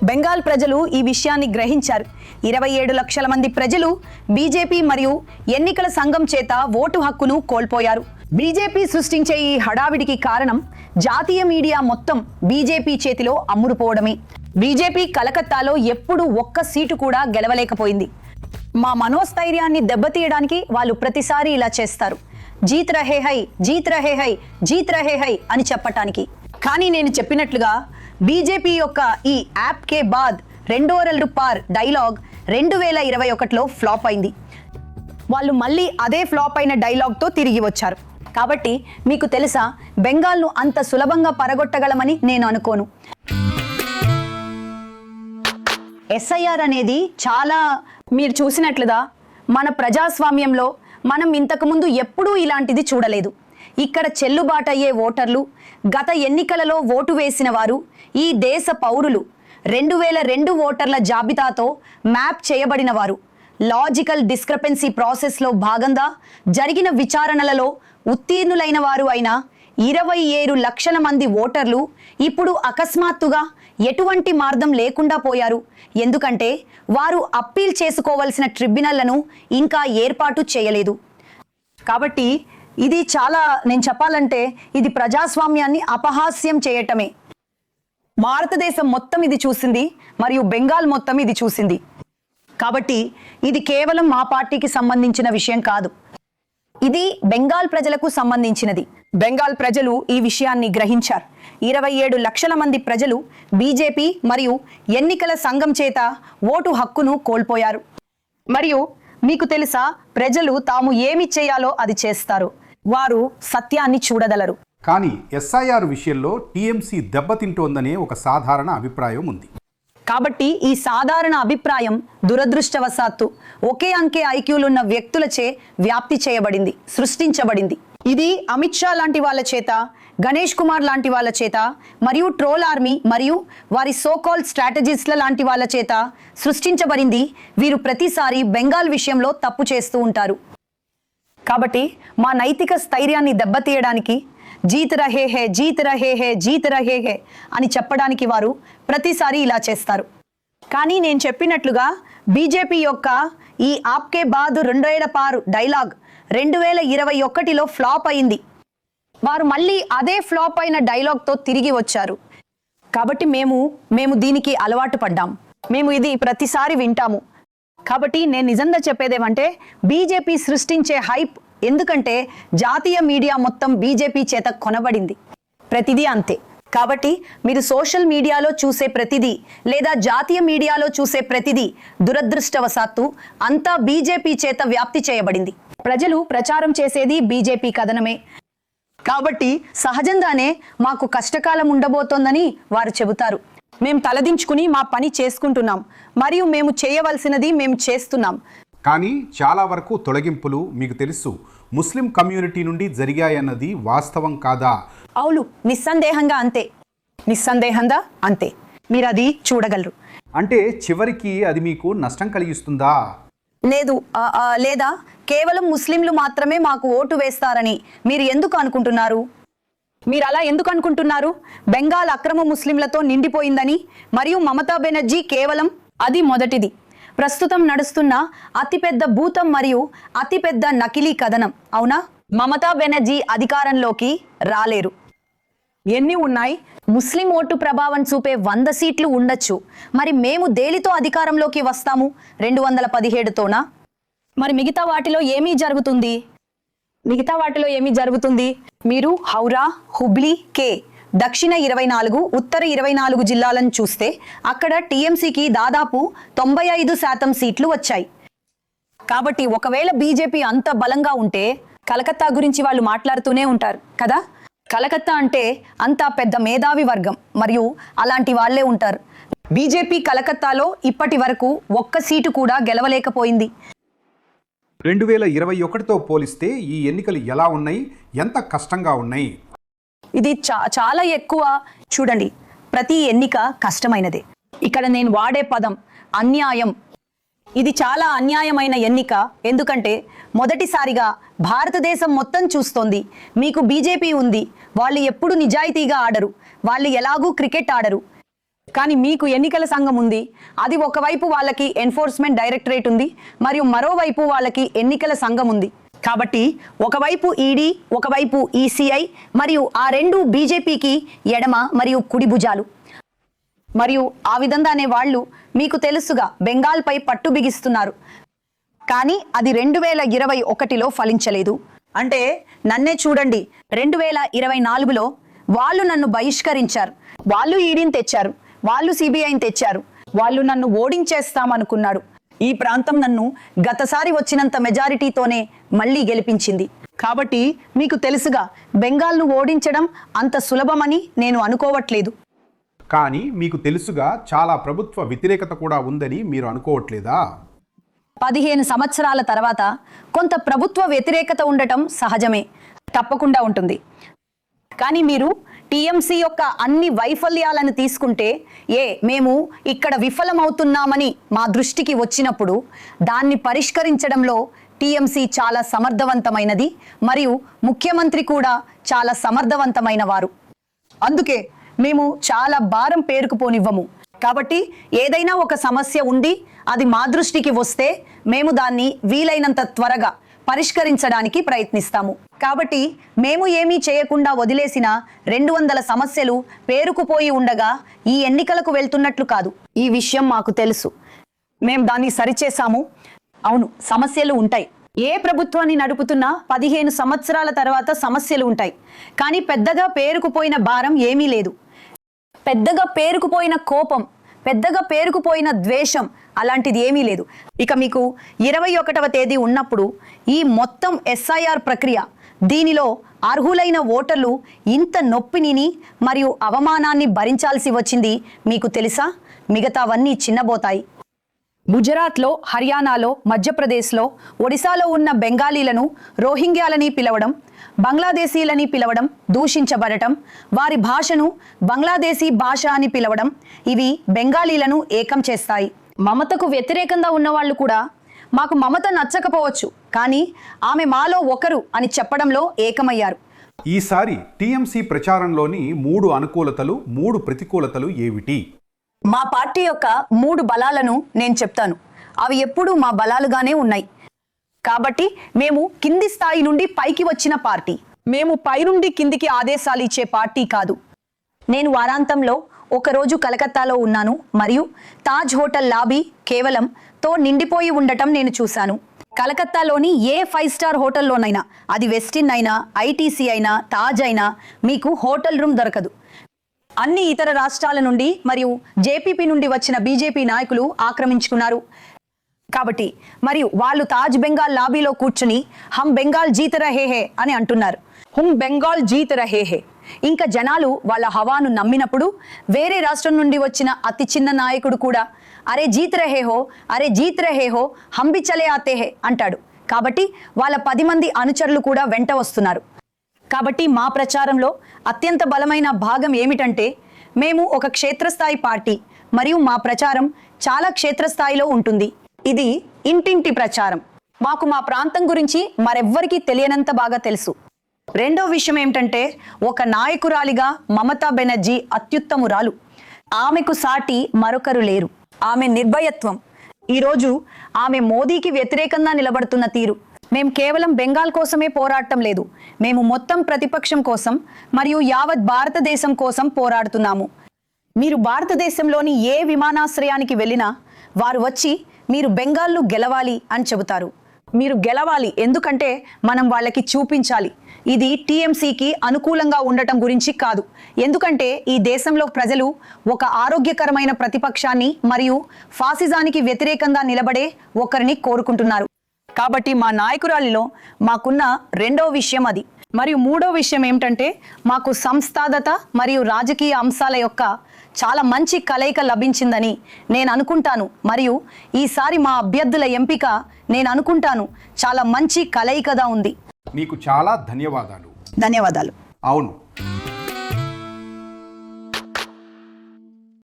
బెంగాల్ ప్రజలు ఈ విషయాన్ని గ్రహించారు. 27 లక్షల మంది ప్రజలు బీజేపీ మరియు ఎన్నికల సంఘం చేత ఓటు హక్కును కోల్పోయారు. బీజేపీ సృష్టించే ఈ హడావిడికి కారణం జాతీయ మీడియా మొత్తం బీజేపీ చేతిలో అమ్ముడుపోవడమే. బీజేపీ కలకత్తాలో ఎప్పుడూ ఒక్క సీటు కూడా గెలవలేకపోయింది. మా మనోస్థైర్యాన్ని దెబ్బతీయడానికి వాళ్ళు ప్రతిసారి ఇలా చేస్తారు. జీత్ రహే హై, జీత్ రహే హై, జీత్ రహే హై అని చెప్పటానికి. కానీ నేను చెప్పినట్లుగా బీజేపీ యొక్క ఈ యాప్ కే బాద్ రెండో రల్లు పార్ డైలాగ్ 2021లో ఫ్లాప్ అయింది. వాళ్ళు మళ్ళీ అదే ఫ్లాప్ అయిన డైలాగ్తో తిరిగి వచ్చారు. కాబట్టి మీకు తెలుసా, బెంగాల్ను అంత సులభంగా పరగొట్టగలమని నేను అనుకోను. ఎస్ఐఆర్ అనేది చాలా, మీరు చూసినట్లుగా మన ప్రజాస్వామ్యంలో మనం ఇంతకుముందు ఎప్పుడూ ఇలాంటిది చూడలేదు. ఇక్కడ చెల్లుబాటు అయ్యే ఓటర్లు, గత ఎన్నికలలో ఓటు వేసిన వారు, ఈ దేశ పౌరులు, 2002 ఓటర్ల జాబితాతో మ్యాప్ చేయబడిన వారు. లాజికల్ డిస్క్రపెన్సీ ప్రాసెస్లో భాగంగా జరిగిన విచారణలలో ఉత్తీర్ణులైన వారు అయిన 27 లక్షల మంది ఓటర్లు ఇప్పుడు అకస్మాత్తుగా ఎటువంటి మార్గం లేకుండా పోయారు. ఎందుకంటే వారు అప్పీల్ చేసుకోవలసిన ట్రిబ్యునల్లను ఇంకా ఏర్పాటు చేయలేదు. కాబట్టి ఇది చాలా, నేను చెప్పాలంటే ఇది ప్రజాస్వామ్యాన్ని అపహాస్యం చేయటమే. భారతదేశం మొత్తం ఇది చూసింది మరియు బెంగాల్ మొత్తం ఇది చూసింది. కాబట్టి ఇది కేవలం మా పార్టీకి సంబంధించిన విషయం కాదు, ఇది బెంగాల్ ప్రజలకు సంబంధించినది. బెంగాల్ ప్రజలు ఈ విషయాన్ని గ్రహించారు. 27 లక్షల మంది ప్రజలు బీజేపీ మరియు ఎన్నికల సంఘం చేత ఓటు హక్కును కోల్పోయారు. మరియు మీకు తెలుసా, ప్రజలు తాము ఏమి చేయాలో అది చేస్తారు. వారు సత్యాన్ని చూడగలరు. కానీ ఎస్ఐఆర్ విషయంలో టీఎంసీ దెబ్బతింటోందనే ఒక సాధారణ అభిప్రాయం ఉంది. కాబట్టి ఈ సాధారణ అభిప్రాయం దురదృష్టవశాత్తు ఒకే అంకె ఐక్యూలున్న వ్యక్తులచే వ్యాప్తి చేయబడింది, సృష్టించబడింది. ఇది అమిత్ షా లాంటి వాళ్ళ చేత, గణేష్ కుమార్ లాంటి వాళ్ళ చేత మరియు ట్రోల్ ఆర్మీ మరియు వారి సోకాల్ స్ట్రాటజిస్ట్ల లాంటి వాళ్ళ చేత సృష్టించబడింది. వీరు ప్రతిసారి బెంగాల్ విషయంలో తప్పు చేస్తూ ఉంటారు. కాబట్టి మా నైతిక స్థైర్యాన్ని దెబ్బతీయడానికి జీత్ రహే హే, జీత్ రహే హే, జీత్ రహే హే అని చెప్పడానికి వారు ప్రతిసారి ఇలా చేస్తారు. కానీ నేను చెప్పినట్లుగా బీజేపీ యొక్క ఈ ఆప్కే బాద్ రెండేళ్ల పారు డైలాగ్ 2021లో ఫ్లాప్ అయింది. వారు మళ్ళీ అదే ఫ్లాప్ అయిన డైలాగ్తో తిరిగి వచ్చారు. కాబట్టి మేము దీనికి అలవాటు పడ్డాం. మేము ఇది ప్రతిసారి వింటాము. కాబట్టి నేను నిజంగా చెప్పేదేమంటే, బీజేపీ సృష్టించే హైప్, ఎందుకంటే జాతీయ మీడియా మొత్తం బీజేపీ చేత కొనబడింది. ప్రతిదీ అంతే. కాబట్టి మీరు సోషల్ మీడియాలో చూసే ప్రతిదీ లేదా జాతీయ మీడియాలో చూసే ప్రతిదీ దురదృష్టవశాత్తు అంతా బీజేపీ చేత వ్యాప్తి చేయబడింది. ప్రజలు ప్రచారం చేసేది బీజేపీ కథనమే. కాబట్టి సహజంగానే మాకు కష్టకాలం ఉండబోతోందని వారు చెబుతారు. మేము తలదించుకుని మా పని చేసుకుంటున్నాం మరియు మేము చేయవలసినది మేము చేస్తున్నాం. కానీ చాలా వరకు తొలగింపులు మీకు తెలుసు ముస్లిం కమ్యూనిటీ నుండి జరిగాయన్నది వాస్తవం కాదా? అవును, నిస్సందేహంగా అంతే. నిస్సందేహంగా అంతే. మీరు అది చూడగలరు. అంటే చివరికి అది మీకు నష్టం కలిగిస్తుందా? లేదు, లేదా కేవలం ముస్లింలు మాత్రమే మాకు ఓటు వేస్తారని మీరు ఎందుకు అనుకుంటున్నారు? మీరు అలా ఎందుకు అనుకుంటున్నారు? బెంగాల్ అక్రమ ముస్లింలతో నిండిపోయిందని మరియు మమతా బెనర్జీ కేవలం అది మొదటిది. ప్రస్తుతం నడుస్తున్న అతిపెద్ద భూతం మరియు అతిపెద్ద నకిలీ కథనం. అవునా? మమతా బెనర్జీ అధికారంలోకి రాలేరు. ఎన్ని ఉన్నాయి? ముస్లిం ఓటు ప్రభావం చూపే 100 సీట్లు ఉండొచ్చు. మరి మేము దేనితో అధికారంలోకి వస్తాము? 217తోనా? మరి మిగతా వాటిలో ఏమీ జరుగుతుంది? మీరు హౌరా, హుబ్లీ, కే, దక్షిణ 24, ఉత్తర 24 జిల్లాలను చూస్తే అక్కడ టీఎంసీకి దాదాపు 95% సీట్లు వచ్చాయి. కాబట్టి ఒకవేళ బీజేపీ అంత బలంగా ఉంటే, కలకత్తా గురించి వాళ్ళు మాట్లాడుతూనే ఉంటారు కదా. కలకత్తా అంటే అంత పెద్ద మేధావి వర్గం మరియు అలాంటి వాళ్లే ఉంటారు. బీజేపీ కలకత్తాలో ఇప్పటి వరకు ఒక్క సీటు కూడా గెలవలేకపోయింది. 2021తో పోలిస్తే ఈ ఎన్నికలు ఎలా ఉన్నాయి? ఎంత కష్టంగా ఉన్నాయి? ఇది చాలా ఎక్కువ. చూడండి, ప్రతి ఎన్నిక కష్టమైనదే. ఇక్కడ నేను వాడే పదం అన్యాయం. ఇది చాలా అన్యాయమైన ఎన్నిక. ఎందుకంటే మొదటిసారిగా భారతదేశం మొత్తం చూస్తోంది, మీకు బీజేపీ ఉంది, వాళ్ళు ఎప్పుడు నిజాయితీగా ఆడరు, వాళ్ళు ఎలాగూ క్రికెట్ ఆడరు, కానీ మీకు ఎన్నికల సంఘం ఉంది. అది ఒకవైపు వాళ్ళకి ఎన్ఫోర్స్మెంట్ డైరెక్టరేట్ ఉంది, మరియు మరోవైపు వాళ్ళకి ఎన్నికల సంఘం ఉంది. కాబట్టి ఒకవైపు ఈడీ, ఒకవైపు ఈసీఐ, మరియు ఆ రెండు బీజేపీకి ఎడమ మరియు కుడి భుజాలు. మరియు ఆ విధంగానే వాళ్ళు మీకు తెలుసుగా బెంగాల్పై పట్టు బిగిస్తున్నారు. కానీ అది 2021లో ఫలించలేదు. అంటే నన్నే చూడండి, 2024లో వాళ్ళు నన్ను బహిష్కరించారు, వాళ్ళు ఈడీని తెచ్చారు, వాళ్ళు సిబిఐని తెచ్చారు, వాళ్ళు నన్ను ఓడించేస్తామనుకున్నాడు. ఈ ప్రాంతం నన్ను గతసారి వచ్చినంత మెజారిటీతోనే మళ్ళీ గెలిపించింది. కాబట్టి మీకు తెలుసుగా బెంగాల్ను ఓడించడం అంత సులభమని నేను అనుకోవట్లేదు. కానీ మీకు తెలుసుగా చాలా ప్రభుత్వ వ్యతిరేకత కూడా ఉందని మీరు అనుకోవట్లేదా? 15 సంవత్సరాల తర్వాత కొంత ప్రభుత్వ వ్యతిరేకత ఉండటం సహజమే, తప్పకుండా ఉంటుంది. కానీ మీరు టీఎంసీ యొక్క అన్ని వైఫల్యాలను తీసుకుంటే, మేము ఇక్కడ విఫలమవుతున్నామని మా దృష్టికి వచ్చినప్పుడు దాన్ని పరిష్కరించడంలో టీఎంసీ చాలా సమర్థవంతమైనది, మరియు ముఖ్యమంత్రి కూడా చాలా సమర్థవంతమైన వారు. అందుకే మేము చాలా భారం పేరుకుపోనివ్వము. కాబట్టి ఏదైనా ఒక సమస్య ఉండి అది మా దృష్టికి వస్తే మేము దాన్ని వీలైనంత త్వరగా పరిష్కరించడానికి ప్రయత్నిస్తాము. కాబట్టి మేము ఏమీ చేయకుండా వదిలేసిన 200 సమస్యలు పేరుకుపోయి ఉండగా ఈ ఎన్నికలకు వెళ్తున్నట్లు కాదు. ఈ విషయం మాకు తెలుసు, మేము దాన్ని సరిచేసాము. అవును, సమస్యలు ఉంటాయి. ఏ ప్రభుత్వాన్ని నడుపుతున్నా 15 సంవత్సరాల తర్వాత సమస్యలు ఉంటాయి. కానీ పెద్దగా పేరుకుపోయిన భారం ఏమీ లేదు, పెద్దగా పేరుకుపోయిన కోపం, పెద్దగా పేరుకుపోయిన ద్వేషం అలాంటిది ఏమీ లేదు. ఇక మీకు 21వ తేదీ ఉన్నప్పుడు ఈ మొత్తం ఎస్ఐఆర్ ప్రక్రియ, దీనిలో అర్హులైన ఓటర్లు ఇంత నొప్పిని మరియు అవమానాన్ని భరించాల్సి వచ్చింది మీకు తెలుసా? మిగతావన్నీ చిన్నబోతాయి. గుజరాత్లో, హర్యానాలో, మధ్యప్రదేశ్లో, ఒడిశాలో ఉన్న బెంగాలీలను రోహింగ్యాలని పిలవడం, బంగ్లాదేశీలని పిలవడం, దూషించబడటం, వారి భాషను బంగ్లాదేశీ భాష అని పిలవడం, ఇవి బెంగాలీలను ఏకం చేస్తాయి. మమతకు వ్యతిరేకంగా ఉన్నవాళ్ళు కూడా మాకు మమత నచ్చకపోవచ్చు, కానీ ఆమె మాలో ఒకరు అని చెప్పడంలో ఏకమయ్యారు. ఈసారి టీఎంసీ ప్రచారంలోని 3 అనుకూలతలు, 3 ప్రతికూలతలు ఏమిటి? మా పార్టీ యొక్క 3 బలాలను నేను చెప్తాను. అవి ఎప్పుడూ మా బలాలుగానే ఉన్నాయి. కాబట్టి మేము కింది స్థాయి నుండి పైకి వచ్చిన పార్టీ. మేము పై నుండి కిందికి ఆదేశాలు ఇచ్చే పార్టీ కాదు. నేను వారాంతంలో ఒకరోజు కలకత్తాలో ఉన్నాను, మరియు తాజ్ హోటల్ లాబీ కేవలం తో నిండిపోయి ఉండటం నేను చూశాను. కలకత్తాలోని ఏ 5 స్టార్ హోటల్లోనైనా, అది వెస్టిన్ అయినా, ఐటీసీ అయినా, తాజ్ అయినా, మీకు హోటల్ రూమ్ దొరకదు. అన్ని ఇతర రాష్ట్రాల నుండి మరియు జేపీపీ నుండి వచ్చిన బీజేపీ నాయకులు ఆక్రమించుకున్నారు. కాబట్టి మరియు వాళ్ళు తాజ్ బెంగాల్ లాబీలో కూర్చుని హమ్ బెంగాల్ జీత్ రహే హే అని అంటున్నారు. హుమ్ బెంగాల్ జీత్ రహే హే. ఇంకా జనాలు వాళ్ళ హవాను నమ్మినప్పుడు వేరే రాష్ట్రం నుండి వచ్చిన అతి చిన్న నాయకుడు కూడా అరే జీత్ రహే హో, అరే జీత్ రహే హో, హమ్ బి చలే ఆతే హే అంటాడు. కాబట్టి వాళ్ళ 10 మంది అనుచరులు కూడా వెంట వస్తున్నారు. కాబట్టి మా ప్రచారంలో అత్యంత బలమైన భాగం ఏమిటంటే, మేము ఒక క్షేత్రస్థాయి పార్టీ, మరియు మా ప్రచారం చాలా క్షేత్రస్థాయిలో ఉంటుంది. ఇది ఇంటింటి ప్రచారం. మాకు మా ప్రాంతం గురించి మరెవ్వరికీ తెలియనంత బాగా తెలుసు. రెండో విషయం ఏమిటంటే, ఒక నాయకురాలిగా మమతా బెనర్జీ అత్యుత్తమురాలు. ఆమెకు సాటి మరొకరు లేరు. ఆమె నిర్భయత్వం, ఈరోజు ఆమె మోదీకి వ్యతిరేకంగా నిలబడుతున్న తీరు. మేము కేవలం బెంగాల్ కోసమే పోరాడటం లేదు, మేము మొత్తం ప్రతిపక్షం కోసం మరియు యావత్ భారతదేశం కోసం పోరాడుతున్నాము. మీరు భారతదేశంలోని ఏ విమానాశ్రయానికి వెళ్ళినా వారు వచ్చి మీరు బెంగాల్ను గెలవాలి అని చెబుతారు. మీరు గెలవాలి ఎందుకంటే మనం వాళ్ళకి చూపించాలి. ఇది టీఎంసీకి అనుకూలంగా ఉండటం గురించి కాదు, ఎందుకంటే ఈ దేశంలో ప్రజలు ఒక ఆరోగ్యకరమైన ప్రతిపక్షాన్ని మరియు ఫాసిజానికి వ్యతిరేకంగా నిలబడే ఒకరిని కోరుకుంటున్నారు. కాబట్టి మా నాయకురాలిలో మాకున్న రెండో విషయం అది. మరియు మూడో విషయం ఏమిటంటే, మాకు సంస్థాగత మరియు రాజకీయ అంశాల యొక్క చాలా మంచి కలయిక లభించిందని నేను అనుకుంటాను. మరియు ఈసారి మా అభ్యర్థుల ఎంపిక నేను అనుకుంటాను చాలా మంచి కలయికగా ఉంది. మీకు చాలా ధన్యవాదాలు. ధన్యవాదాలు. అవును,